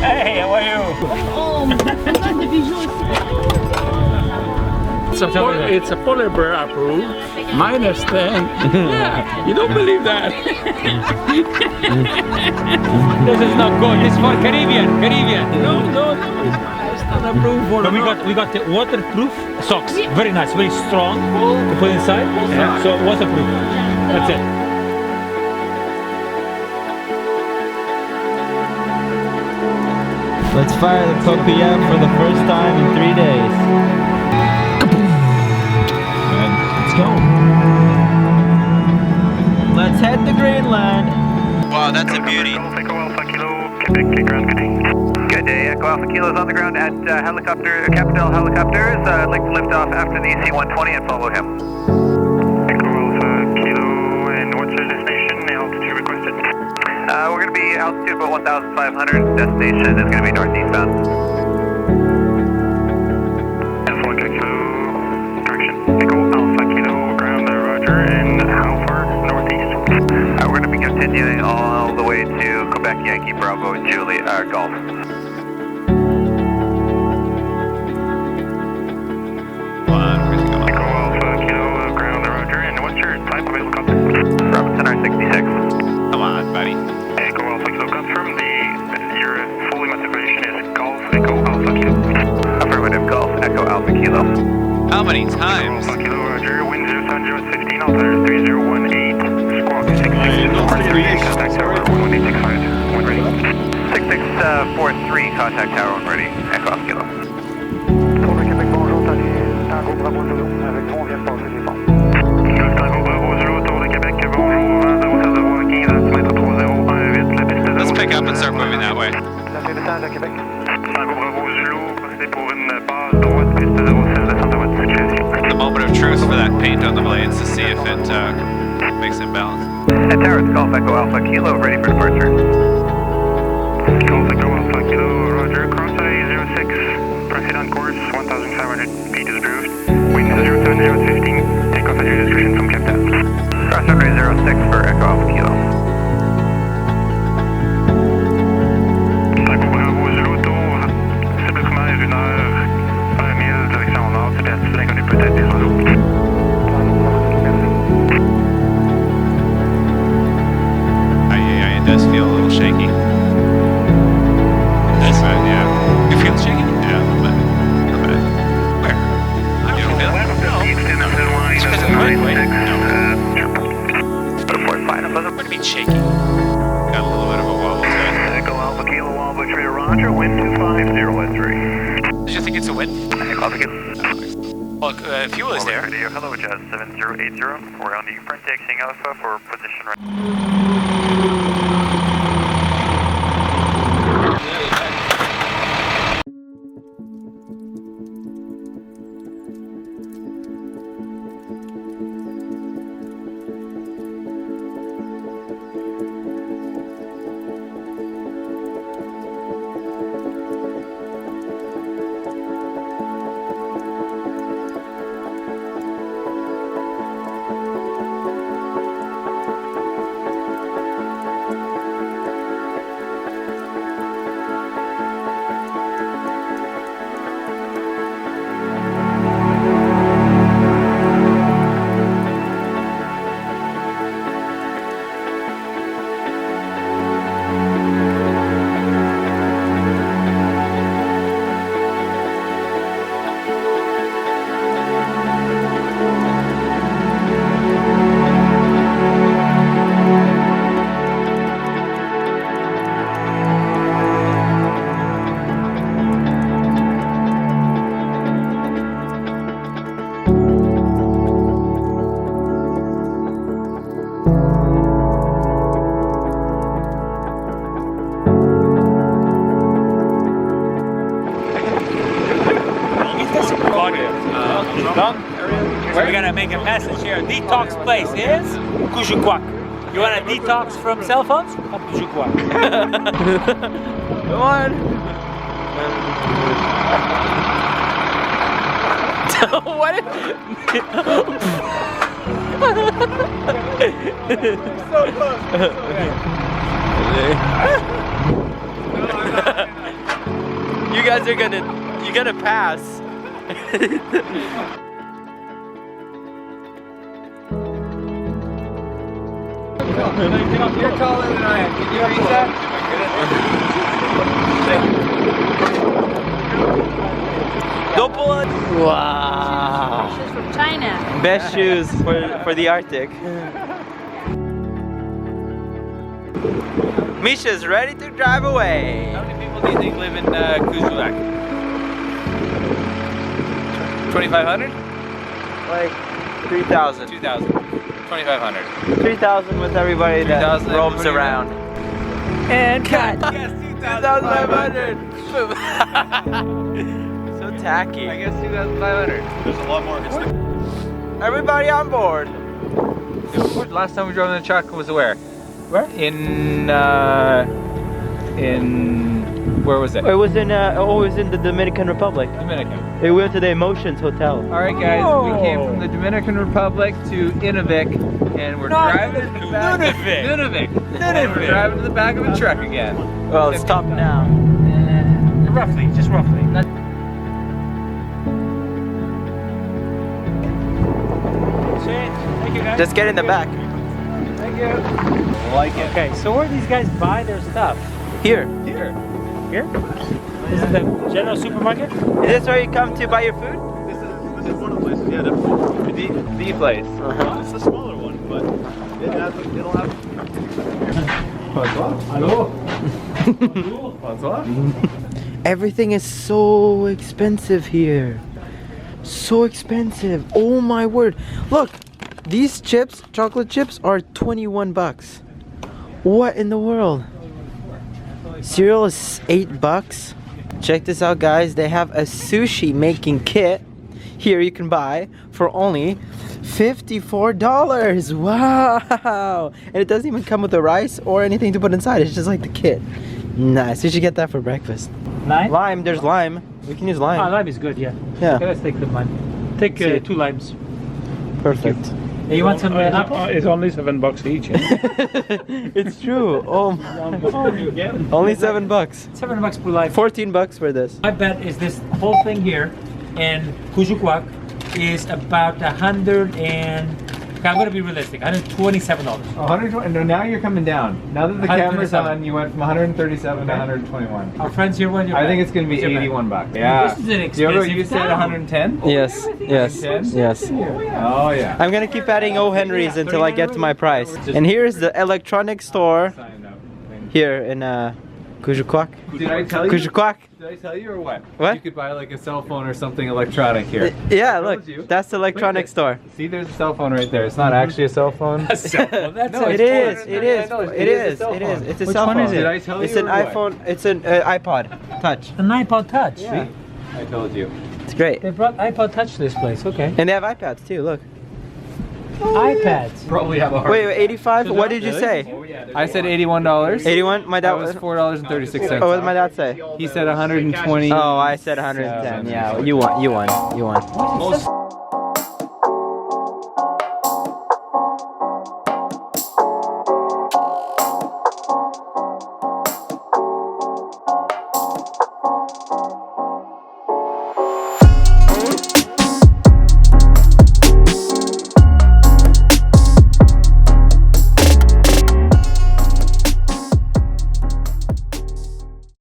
Hey, how are you? It's a polar bear approved. -10. Yeah, you don't believe that. This is not good. This is for Caribbean. No. It's not approved for. But we got the waterproof socks. Very nice, very strong to put inside. Yeah. So waterproof. That's it. Let's fire the Kuujjuaq for the first time in 3 days. And let's go. Let's head to Greenland. Wow, that's a beauty. Good day, Echo Alpha Kilo is on the ground at Capital Helicopters. I'd like to lift off after the C-120 and follow him. Echo Alpha Kilo, and what's your destination? Altitude requested. We're going to be altitude about 1,500. Destination is going to be northeastbound. Alpha Kilo, direction. Echo Alpha Kilo, ground, roger, and how far northeast? We're going to be continuing all the way to Quebec Yankee Bravo Julie Golf. Echo Alpha Kilo, ground, roger, and what's your type of helicopter? Robinson R66. Come on, buddy. Echo Alpha Kilo, confirm your full motivation is Golf Echo Alpha Kilo. Affirmative Golf Echo Alpha Kilo. How many Echo times? Alpha Kilo, roger, wind 07015, altimeter 3018, squawk 6643, contact tower 11865, when ready. 6643, contact tower when ready. Echo Alpha Kilo. Tour de Québec, bonjour, Tango Bravo Zulu, avec vous, on vient de passer les portes. Tango Bravo Zulu, Tour de Québec, bonjour, 07015, altimetre 3018, la piste 0. Let's pick up and start moving that way. L'atterrissage à Québec. Tango Bravo Zulu, procédez pour une base droite, piste 06, descente droite, situation. The moment of truth for that paint on the blades to see if it makes it balance. And tower, it's Golf Echo Alpha Kilo, ready for departure. Golf Echo Alpha Kilo, roger, cross 06, proceed on course, 1,500 feet is approved. Wind 07015, take off at your discretion from Cape Town. Cross runway 06 for Echo Alpha Kilo. Tango Bravo Zulu, tour, cible primaire 1 heure, 20 000, direction nord, c'est altitude inconnue peut-être des oiseaux. It does feel a little shaky. That's right, yeah. It feels shaky? Yeah, a little bit. Where? You don't feel it? No. It's because of the wind, right? No. What do you mean shaky? Got a little bit of a wobble to it. Echo Alpha Kilo, wobble tree Roger, wind 25013. Did you think it's a wind? Echo Alpha Kilo. Well, fuel is there. Radio, hello, Jazz 7080. We're on the front taxiing Alpha for position right. We're gonna make a message here. Detox place is Kuujjuaq. You want a detox from cell phones? Come Kuujjuaq. Come on. What? So close. guys are gonna pass. You're taller than I am. Can you reach that? Don't pull it. Wow. She's from China. Best shoes for the Arctic. Misha's ready to drive away. How many people do you think live in Kuujjuaq? 2,500? Like 3,000. 2,000. 2,500. 3,000 with everybody that 3,000 roams everybody around. And cut. Yes, 2,500. So tacky. I guess 2,500. There's a lot more. Everybody on board. Last time we drove in the truck was where? Where? In where was it? It was in the Dominican Republic. Dominican. We went to the Emotions Hotel. All right, guys, we came from the Dominican Republic to Inuvik, and we're driving to the back. Nunavik. And we're driving to the back of a truck again. Well, it's top now. Roughly, just roughly. Thank you guys. Just get in the back. Thank you. Like it. Okay, so where do these guys buy their stuff? Here. Here. Here? This is the general supermarket? Is this where you come to buy your food? This is one of the places. Yeah, The place. it's the smaller one, but it'll have. Everything is so expensive here. So expensive. Oh my word. Look, these chips, chocolate chips, are 21 bucks. What in the world? Cereal is 8 bucks. Check this out, guys. They have a sushi making kit here you can buy for only $54. Wow. And it doesn't even come with the rice or anything to put inside. It's just like the kit. Nice. We should get that for breakfast. Lime? Lime, there's lime. We can use lime. Ah, lime is good, yeah. Yeah. Okay, let's take the lime. Take 2 limes. Perfect. Hey, you want some apple? It's only $7 each. It's true. Oh, only $7. $7 per lime. 14 bucks for this. My bet is this whole thing here in Kuujjuaq is about 100 and... Okay, I'm gonna be realistic. $127. 120. No, now you're coming down. Now that the camera's 137. on, you went from 137 to 121. Our friends here, what? I think it's gonna be What's your bet? 81 bucks. Yeah. This is an expensive You said town. 110? Yes, yes, 110? yes. Oh yeah. I'm gonna keep adding O. Henrys until I get to my price. And here's the electronic store here in Kuujjuaq. Did I tell you? Kuujjuaq. Did I tell you or what? What? You could buy like a cell phone or something electronic here. Yeah, I look, told you. that's the electronic Look at store. See, there's a cell phone right there. It's not actually a cell phone. Well, that's No, It it's is, it is, $499. it is, cell it is. phone. It's a Which cell one phone. is it? Did I tell It's you an or what? iPhone, it's an iPod Touch. An iPod Touch. Yeah. I told you. It's great. They brought iPod Touch to this place, okay. And they have iPads too, look. iPads. Probably have a hard. Wait, 85? What did you say? I said $81. 81? My That dad was $4.36. Oh, what did my dad say? He said 120. Oh, I said 110. Yeah, you won, you won, you won.